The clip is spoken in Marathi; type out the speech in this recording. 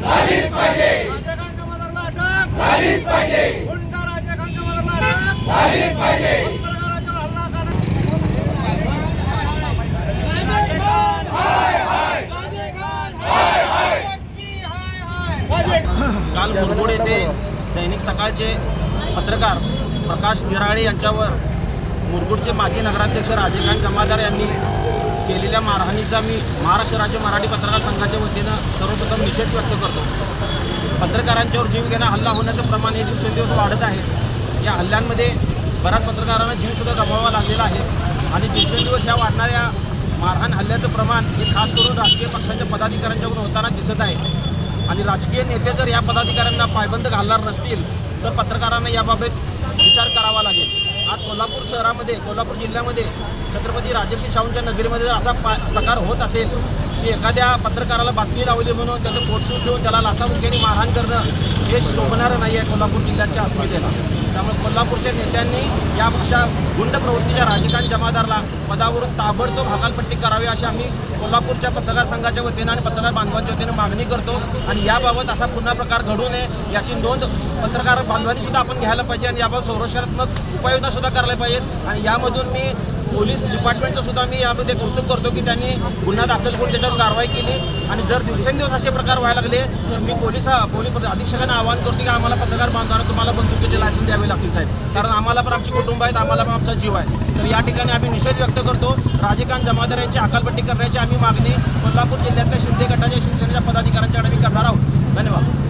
झालीच पाहिजे. राजेखान जमादारला अटक झालीच पाहिजे. गुंडा राजेखान जमादारला अटक झालीच पाहिजे. पत्रकारांच्यावर हल्ला करण्यात काल मुरगुड येथे दैनिक सकाळचे पत्रकार प्रकाश दिराळे यांच्यावर मुरगुडचे माजी नगराध्यक्ष राजेखान जमादार यांनी केलेल्या मारहाणीचा मी महाराष्ट्र राज्य मराठी पत्रकार संघाच्या वतीनं सर्वप्रथम निषेध व्यक्त करतो. पत्रकारांच्यावर जीवघेणा हल्ला होण्याचं प्रमाण हे दिवसेंदिवस वाढत आहे. या हल्ल्यांमध्ये बऱ्याच पत्रकारांना जीवसुद्धा गमवावा लागलेला आहे आणि दिवसेंदिवस ह्या वाढणाऱ्या मारहाण हल्ल्याचं प्रमाण हे खास करून राजकीय पक्षांच्या पदाधिकाऱ्यांच्याकडून होताना दिसत आहे. आणि राजकीय नेते जर या पदाधिकाऱ्यांना पायबंद घालणार नसतील तर पत्रकारांना याबाबत विचार करावा लागेल. आज कोल्हापूर शहरामध्ये, कोल्हापूर जिल्ह्यामध्ये छत्रपती राजर्षी शाहूंच्या नगरीमध्ये जर असा प्रकार होत असेल की एखाद्या पत्रकाराला बातमी लावली म्हणून त्याचं फोटशूट देऊन त्याला लाथाबुक्क्यांनी मारहाण करणं हे शोभणारं नाही आहे कोल्हापूर जिल्ह्याच्या अस्मितेला. त्यामुळे कोल्हापूरच्या नेत्यांनी या अशा गुंड प्रवृत्तीच्या राजेखान जमादारला पदावरून ताबडतोब हकालपट्टी करावी अशी आम्ही कोल्हापूरच्या पत्रकार संघाच्या वतीनं आणि पत्रकार बांधवांच्या वतीनं मागणी करतो. आणि याबाबत असा पुन्हा प्रकार घडू नये याची नोंद पत्रकार बांधवांनी सुद्धा आपण घ्यायला पाहिजे आणि याबाबत संरक्षणात्मक उपाययोजना सुद्धा करायला पाहिजेत. आणि यामधून मी पोलीस डिपार्टमेंटचं सुद्धा मी यामध्ये कौतुक करतो की त्यांनी गुन्हा दाखल करून त्याच्यावर कारवाई केली. आणि जर दिवसेंदिवस असे प्रकार व्हायला लागले तर मी पोलीस अधीक्षकांना आवाहन करतो की आम्हाला पत्रकार बांधवांना तुम्हाला बंदुकीचे लायसन्स द्यावे लागतील साहेब, कारण आम्हाला पण आमची कुटुंब आहेत, आम्हाला पण आमचा जीव आहे. तर या ठिकाणी आम्ही निषेध व्यक्त करतो. राजेखान जमादार यांची हकालपट्टी करण्याची आम्ही मागणी कोल्हापूर जिल्ह्यातल्या शिंदे गटाच्या शिवसेनेच्या पदाधिकाऱ्यांच्याकडे आम्ही करणार आहोत. धन्यवाद.